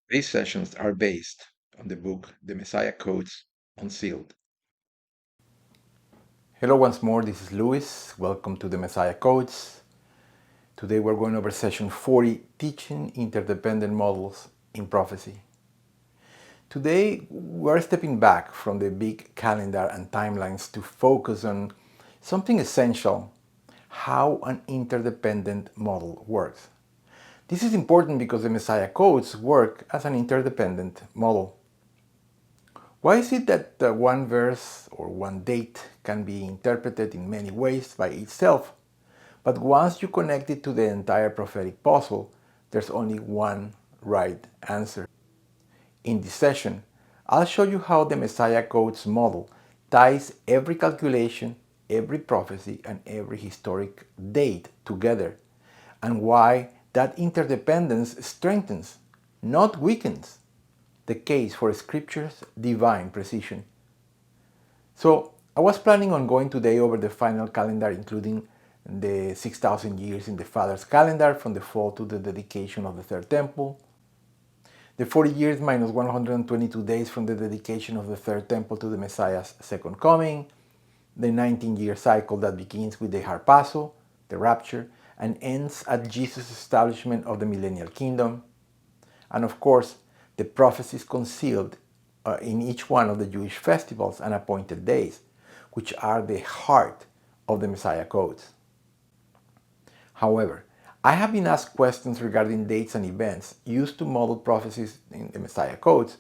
These sessions are based on the book The Messiah Codes Unsealed. Hello once more, this is Luis. Welcome to the Messiah Codes. Today we're going over session 40, Teaching Interdependent Models in Prophecy. Today we're stepping back from the big calendar and timelines to focus on something essential, how an interdependent model works. This is important because the Messiah Codes work as an interdependent model. Why is it that one verse or one date can be interpreted in many ways by itself, but once you connect it to the entire prophetic puzzle, there's only one right answer? In this session, I'll show you how the Messiah Codes model ties every calculation, every prophecy, and every historic date together, and why that interdependence strengthens, not weakens, the case for Scripture's divine precision. So, I was planning on going today over the final calendar, including the 6,000 years in the Father's calendar from the fall to the dedication of the Third Temple, the 40 years minus 122 days from the dedication of the Third Temple to the Messiah's second coming, the 19-year cycle that begins with the harpazo, the rapture, and ends at Jesus' establishment of the millennial kingdom, and of course, the prophecies concealed in each one of the Jewish festivals and appointed days, which are the heart of the Messiah Codes. However, I have been asked questions regarding dates and events used to model prophecies in the Messiah Codes,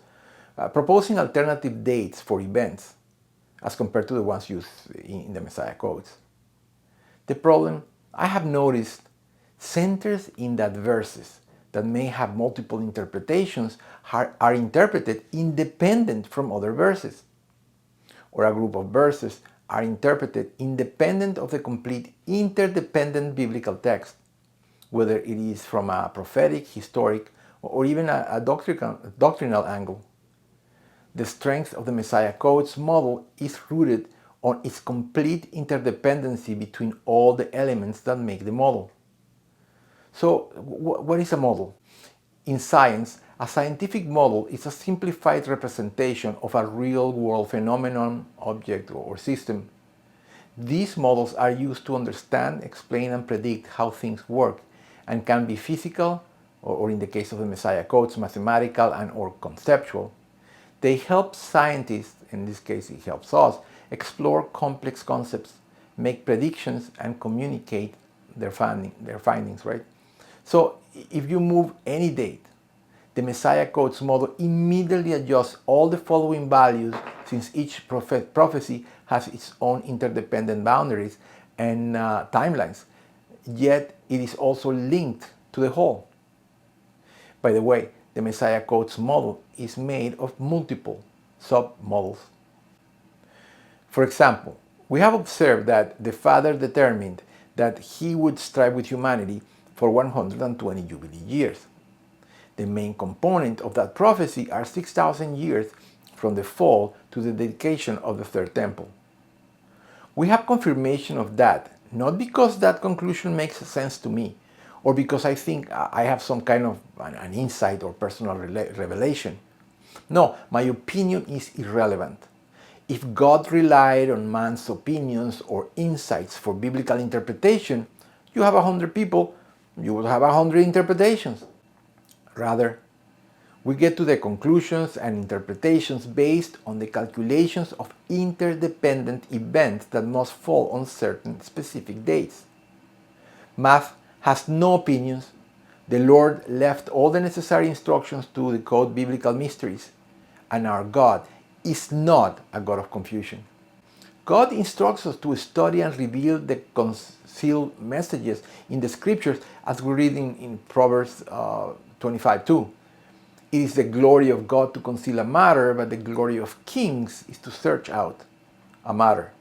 proposing alternative dates for events as compared to the ones used in the Messiah Codes. The problem, I have noticed, centers in that verses that may have multiple interpretations are interpreted independent from other verses, or a group of verses are interpreted independent of the complete interdependent biblical text, whether it is from a prophetic, historic, or even a doctrinal angle. The strength of the Messiah Codes model is rooted on its complete interdependency between all the elements that make the model. So, what is a model? In science, a scientific model is a simplified representation of a real-world phenomenon, object, or system. These models are used to understand, explain, and predict how things work, and can be physical, or in the case of the Messiah Codes, mathematical and or conceptual. They help scientists, in this case it helps us, explore complex concepts, make predictions, and communicate their findings, right? So if you move any date, the Messiah Codes model immediately adjusts all the following values, since each prophecy has its own interdependent boundaries and timelines, yet it is also linked to the whole. By the way, the Messiah Codes model is made of multiple sub-models. For example, we have observed that the Father determined that he would strive with humanity for 120 Jubilee years. The main component of that prophecy are 6,000 years from the fall to the dedication of the Third Temple. We have confirmation of that, not because that conclusion makes sense to me, or because I think I have some kind of an insight or personal revelation. No, my opinion is irrelevant. If God relied on man's opinions or insights for biblical interpretation, you have 100 people, you will have 100 interpretations. Rather, we get to the conclusions and interpretations based on the calculations of interdependent events that must fall on certain specific dates. Math has no opinions. The Lord left all the necessary instructions to decode biblical mysteries, and our God is not a God of confusion. God instructs us to study and reveal the concealed messages in the Scriptures, as we read in Proverbs 25:2. It is the glory of God to conceal a matter, but the glory of kings is to search out a matter.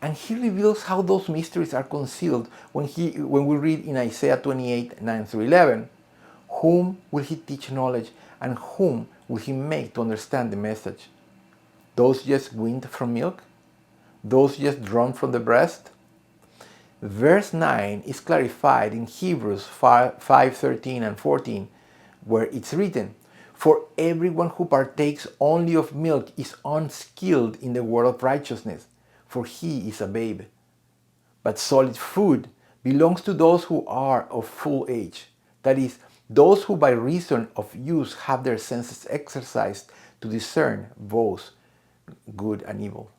And he reveals how those mysteries are concealed when we read in Isaiah 28:9-11, whom will he teach knowledge, and whom will he make to understand the message? Those just weaned from milk? Those just drawn from the breast? Verse 9 is clarified in Hebrews 5:13 and 14, where it's written, For everyone who partakes only of milk is unskilled in the word of righteousness, for he is a babe. But solid food belongs to those who are of full age, that is, those who by reason of use have their senses exercised to discern both good and evil.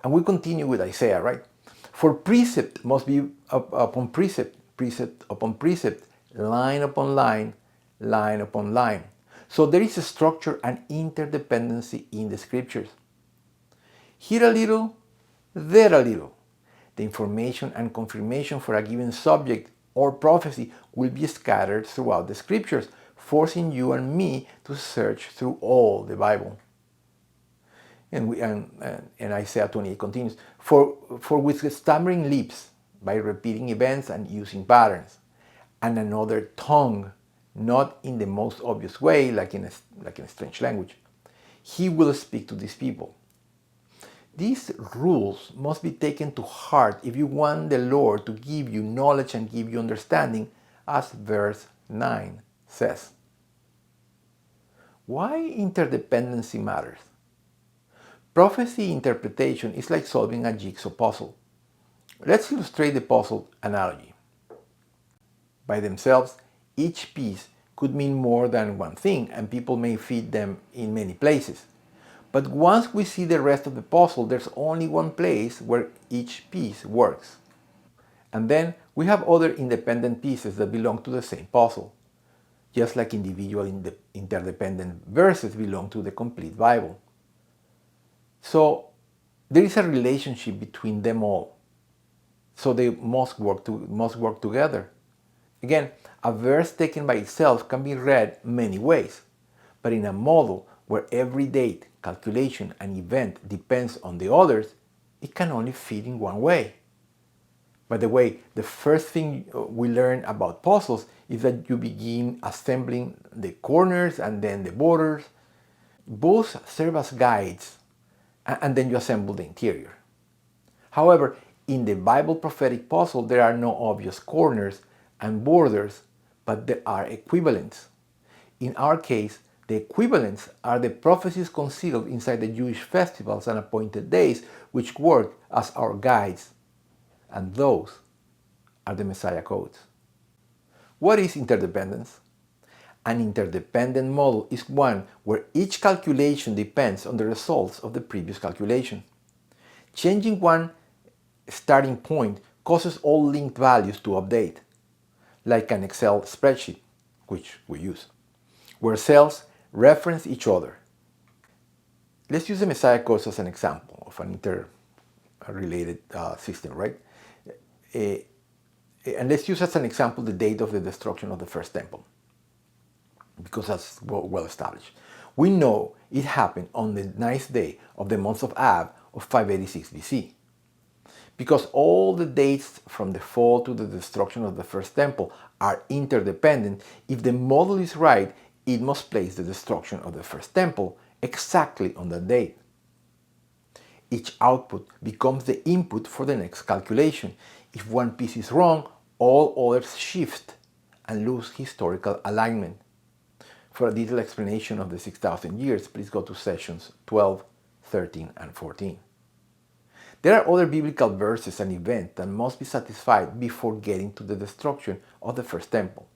And we continue with Isaiah, right? For precept must be upon precept, precept upon precept, line upon line, line upon line. So there is a structure and interdependency in the scriptures. Here a little, there a little. The information and confirmation for a given subject or prophecy will be scattered throughout the scriptures, forcing you and me to search through all the Bible. And Isaiah 28 continues, for with stammering lips, by repeating events and using patterns, and another tongue, not in the most obvious way, like in a strange language, he will speak to these people. These rules must be taken to heart if you want the Lord to give you knowledge and give you understanding, as verse 9 says. Why interdependency matters? Prophecy interpretation is like solving a jigsaw puzzle. Let's illustrate the puzzle analogy. By themselves, each piece could mean more than one thing, and people may fit them in many places. But once we see the rest of the puzzle, there's only one place where each piece works. And then we have other independent pieces that belong to the same puzzle, just like individual interdependent verses belong to the complete Bible. So there is a relationship between them all. So they must work together. Again, a verse taken by itself can be read many ways, but in a model where every date, calculation, and event depends on the others, it can only fit in one way. By the way, the first thing we learn about puzzles is that you begin assembling the corners and then the borders. Both serve as guides, and then you assemble the interior. However, in the Bible prophetic puzzle, there are no obvious corners and borders, but there are equivalents. In our case, the equivalents are the prophecies concealed inside the Jewish festivals and appointed days, which work as our guides, and those are the Messiah codes. What is interdependence? An interdependent model is one where each calculation depends on the results of the previous calculation. Changing one starting point causes all linked values to update, like an Excel spreadsheet, which we use, where cells reference each other. Let's use the Messiah codes as an example of an interrelated system, right? And let's use as an example the date of the destruction of the first temple, because that's well established. We know it happened on the ninth day of the month of Av of 586 BC. Because all the dates from the fall to the destruction of the first temple are interdependent, if the model is right, it must place the destruction of the first temple exactly on that date. Each output becomes the input for the next calculation. If one piece is wrong, all others shift and lose historical alignment. For a detailed explanation of the 6,000 years, please go to sessions 12, 13, and 14. There are other biblical verses and events that must be satisfied before getting to the destruction of the first temple.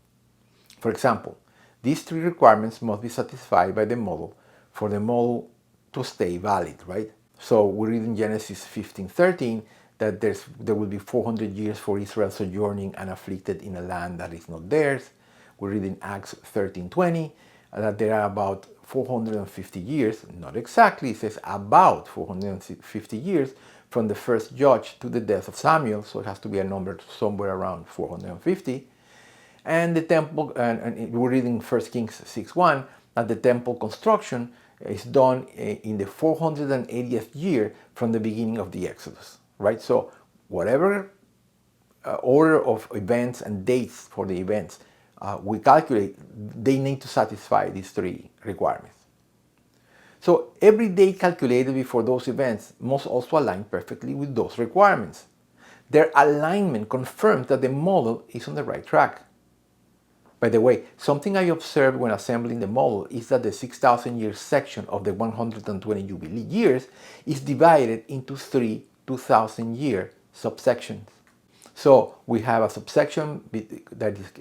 For example, these three requirements must be satisfied by the model for the model to stay valid, right? So we read in Genesis 15:13 that there will be 400 years for Israel sojourning and afflicted in a land that is not theirs. We read in Acts 13:20 that there are about 450 years, not exactly, it says about 450 years from the first judge to the death of Samuel, so it has to be a number somewhere around 450. And the temple, and we're reading 1 Kings 6:1, that the temple construction is done in the 480th year from the beginning of the Exodus, right? So whatever order of events and dates for the events we calculate, they need to satisfy these three requirements. So every date calculated before those events must also align perfectly with those requirements. Their alignment confirms that the model is on the right track. By the way, something I observed when assembling the model is that the 6,000 year section of the 120 Jubilee years is divided into three 2,000 year subsections. So we have a subsection that is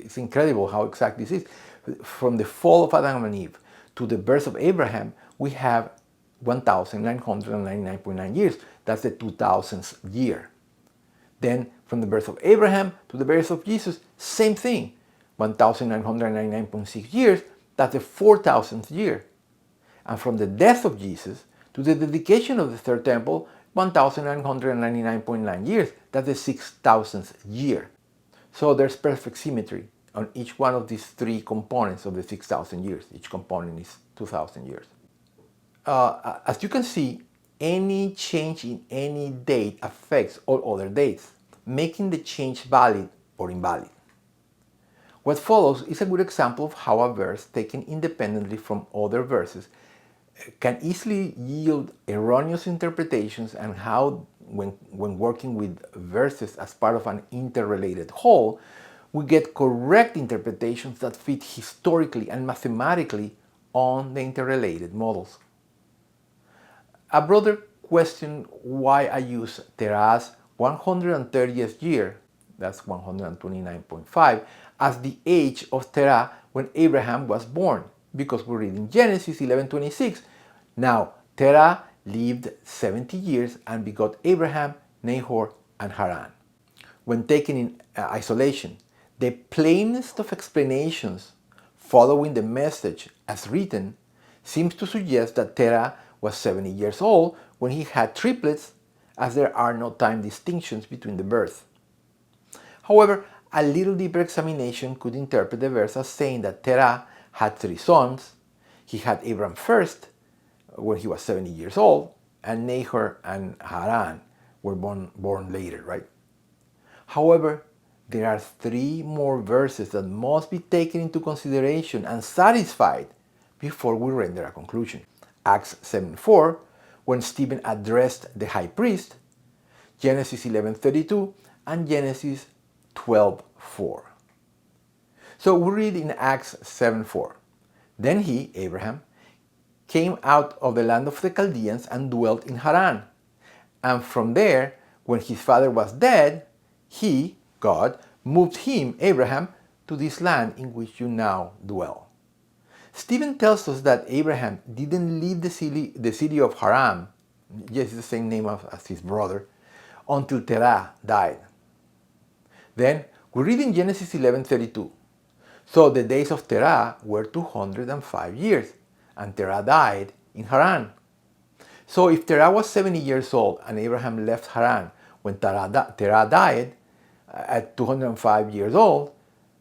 it's incredible how exact this is. From the fall of Adam and Eve to the birth of Abraham, we have 1,999.9 years. That's the 2000th year. Then from the birth of Abraham to the birth of Jesus, same thing, 1,999.6 years. That's the 4,000th year. And from the death of Jesus to the dedication of the third temple, 1,999.9 years. That's the 6,000th year. So there's perfect symmetry on each one of these three components of the 6,000 years. Each component is 2,000 years. As you can see, any change in any date affects all other dates, making the change valid or invalid. What follows is a good example of how a verse taken independently from other verses can easily yield erroneous interpretations, and how, when working with verses as part of an interrelated whole, we get correct interpretations that fit historically and mathematically on the interrelated models. A brother questioned why I use Terra's 130th year, that's 129.5, as the age of Terra when Abraham was born, because we read in Genesis 11:26, now Terra lived 70 years and begot Abraham, Nahor, and Haran. When taken in isolation, the plainest of explanations following the message as written seems to suggest that Terah was 70 years old when he had triplets, as there are no time distinctions between the births. However, a little deeper examination could interpret the verse as saying that Terah had three sons. He had Abram first, when he was 70 years old, and Nahor and Haran were born later, right? However, there are three more verses that must be taken into consideration and satisfied before we render a conclusion. Acts 7:4, when Stephen addressed the high priest, Genesis 11:32, and Genesis 12:4. So we read in Acts 7:4, then he, Abraham, came out of the land of the Chaldeans and dwelt in Haran. And from there, when his father was dead, he, God, moved him, Abraham, to this land in which you now dwell. Stephen tells us that Abraham didn't leave the city of Haran, yes, it's the same name as his brother, until Terah died. Then we read in Genesis 11:32, so the days of Terah were 205 years, and Terah died in Haran. So if Terah was 70 years old and Abraham left Haran when Terah died at 205 years old,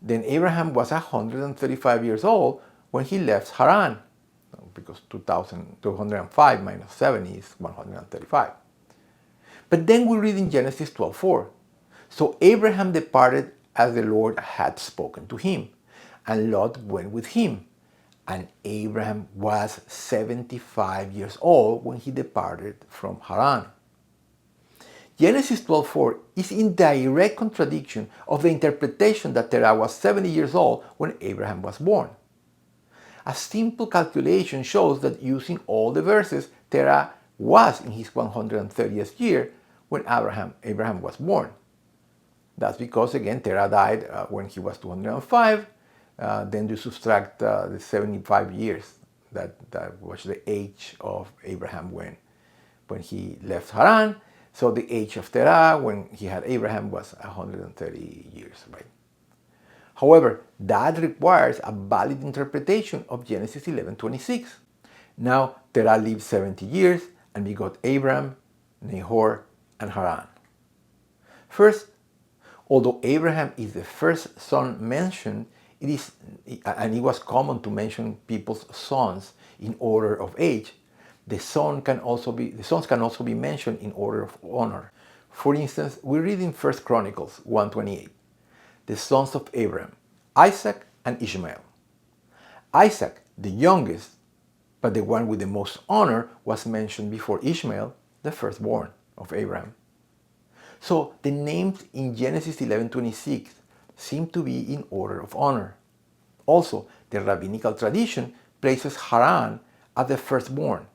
then Abraham was 135 years old when he left Haran, because 205 minus 70 is 135. But then we read in Genesis 12:4, so Abraham departed as the Lord had spoken to him, and Lot went with him. And Abraham was 75 years old when he departed from Haran. Genesis 12:4 is in direct contradiction of the interpretation that Terah was 70 years old when Abraham was born. A simple calculation shows that using all the verses, Terah was in his 130th year when Abraham was born. That's because, again, Terah died when he was 205. Then you subtract the 75 years that was the age of Abraham when he left Haran. So the age of Terah when he had Abraham was 130 years, right? However, that requires a valid interpretation of Genesis 11:26. Now Terah lived 70 years and begot Abram, Nahor, and Haran. First, although Abraham is the first son mentioned, it was common to mention people's sons in order of age. The sons can also be mentioned in order of honor. For instance, we read in 1 Chronicles 1:28, the sons of Abraham, Isaac and Ishmael. Isaac, the youngest, but the one with the most honor, was mentioned before Ishmael, the firstborn of Abraham. So the names in Genesis 11:26 seem to be in order of honor. Also, the rabbinical tradition places Haran as the firstborn.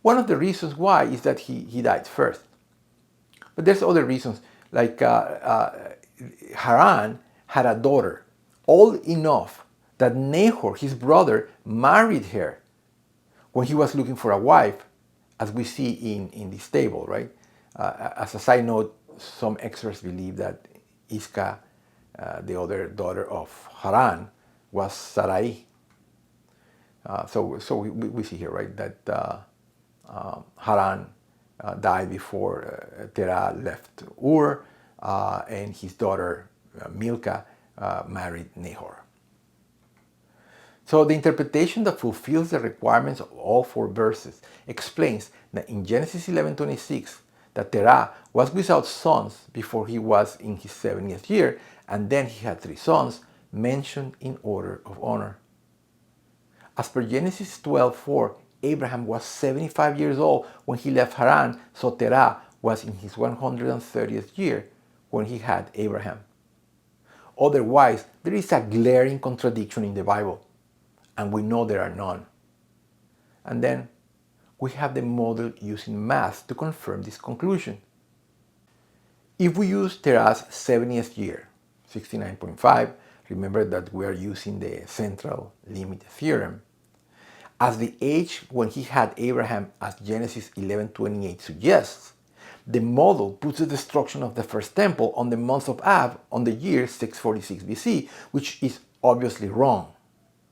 One of the reasons why is that he died first. But there's other reasons, like Haran had a daughter, old enough that Nahor, his brother, married her when he was looking for a wife, as we see in this table, right? As a side note, some experts believe that Isca, the other daughter of Haran, was Sarai. So we see here, right, that Haran died before Terah left Ur, and his daughter Milcah married Nahor. So the interpretation that fulfills the requirements of all four verses explains that in Genesis 11:26 that Terah was without sons before he was in his 70th year, and then he had 3 sons mentioned in order of honor. As per Genesis 12:4, Abraham was 75 years old when he left Haran, so Terah was in his 130th year when he had Abraham. Otherwise, there is a glaring contradiction in the Bible, and we know there are none. And then we have the model using math to confirm this conclusion. If we use Terah's 70th year, 69.5, remember that we are using the central limit theorem, as the age when he had Abraham, as Genesis 11:28 suggests, the model puts the destruction of the first temple on the month of Av on the year 646 BC, which is obviously wrong.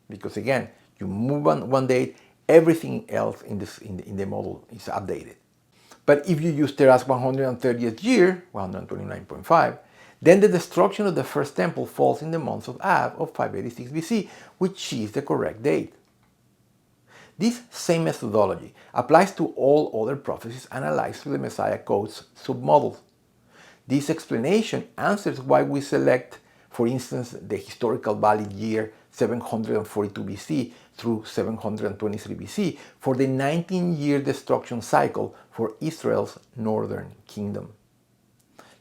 Because again, you move one date, everything else in the model is updated. But if you use Terah's 130th year, 129.5, then the destruction of the first temple falls in the month of Av of 586 BC, which is the correct date. This same methodology applies to all other prophecies analyzed through the Messiah Code's submodels. This explanation answers why we select, for instance, the historical valid year 742 BC through 723 BC for the 19-year destruction cycle for Israel's northern kingdom,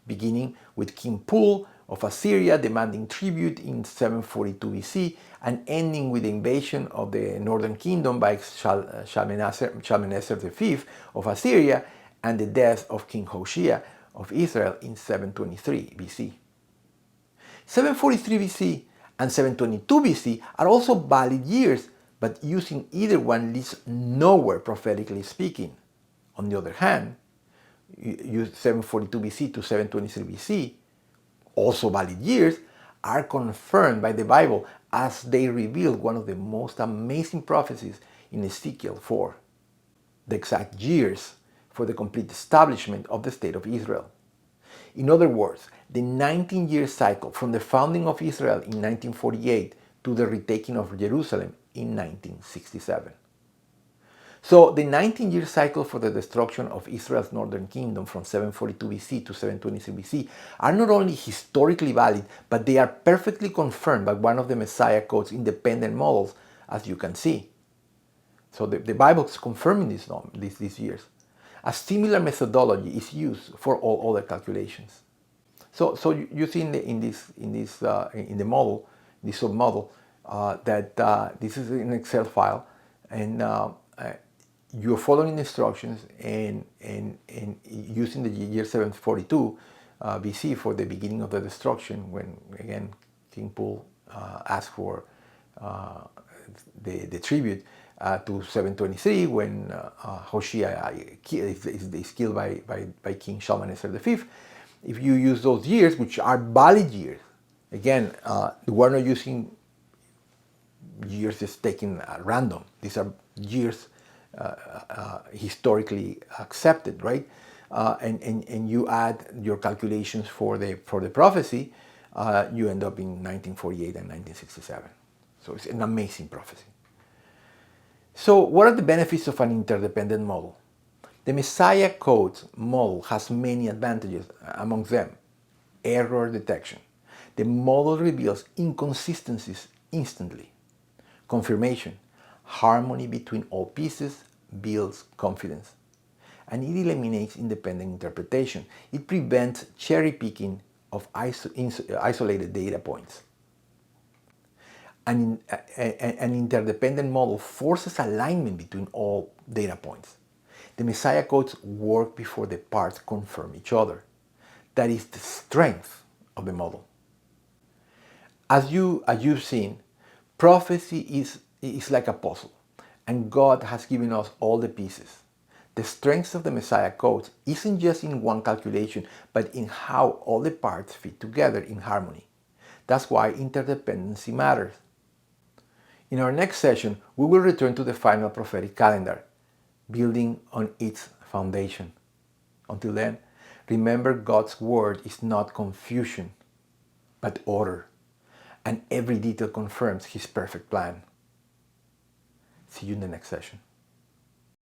beginning with King Pul of Assyria demanding tribute in 742 BC and ending with the invasion of the northern kingdom by Shalmaneser V of Assyria and the death of King Hoshea of Israel in 723 BC. 743 BC and 722 BC are also valid years, but using either one leads nowhere prophetically speaking. On the other hand, use 742 BC to 723 BC, also valid years, are confirmed by the Bible as they reveal one of the most amazing prophecies in Ezekiel 4, the exact years for the complete establishment of the state of Israel. In other words, the 19-year cycle from the founding of Israel in 1948 to the retaking of Jerusalem in 1967. So the 19-year cycle for the destruction of Israel's northern kingdom from 742 BC to 723 BC are not only historically valid, but they are perfectly confirmed by one of the Messiah Code's independent models, as you can see. So the Bible is confirming these years. A similar methodology is used for all other calculations. So you see in the model, this submodel, that this is an Excel file, and you're following the instructions and using the year 742 BC for the beginning of the destruction, when again King Pul asked for the tribute, to 723 when Hoshea is killed by King Shalmaneser V. If you use those years, which are valid years, again, we're not using years just taken at random. These are years historically accepted, right? And you add your calculations for the prophecy, you end up in 1948 and 1967. So it's an amazing prophecy. So what are the benefits of an interdependent model? The Messiah Code's model has many advantages, among them error detection. The model reveals inconsistencies instantly. Confirmation. Harmony between all pieces builds confidence. And it eliminates independent interpretation. It prevents cherry picking of isolated data points. An interdependent model forces alignment between all data points. The Messiah codes work before the parts confirm each other. That is the strength of the model. As you've seen, prophecy is like a puzzle, and God has given us all the pieces. The strength of the Messiah codes isn't just in one calculation, but in how all the parts fit together in harmony. That's why interdependency matters. In our next session, we will return to the final prophetic calendar, building on its foundation. Until then, remember God's word is not confusion, but order, and every detail confirms His perfect plan. See you in the next session.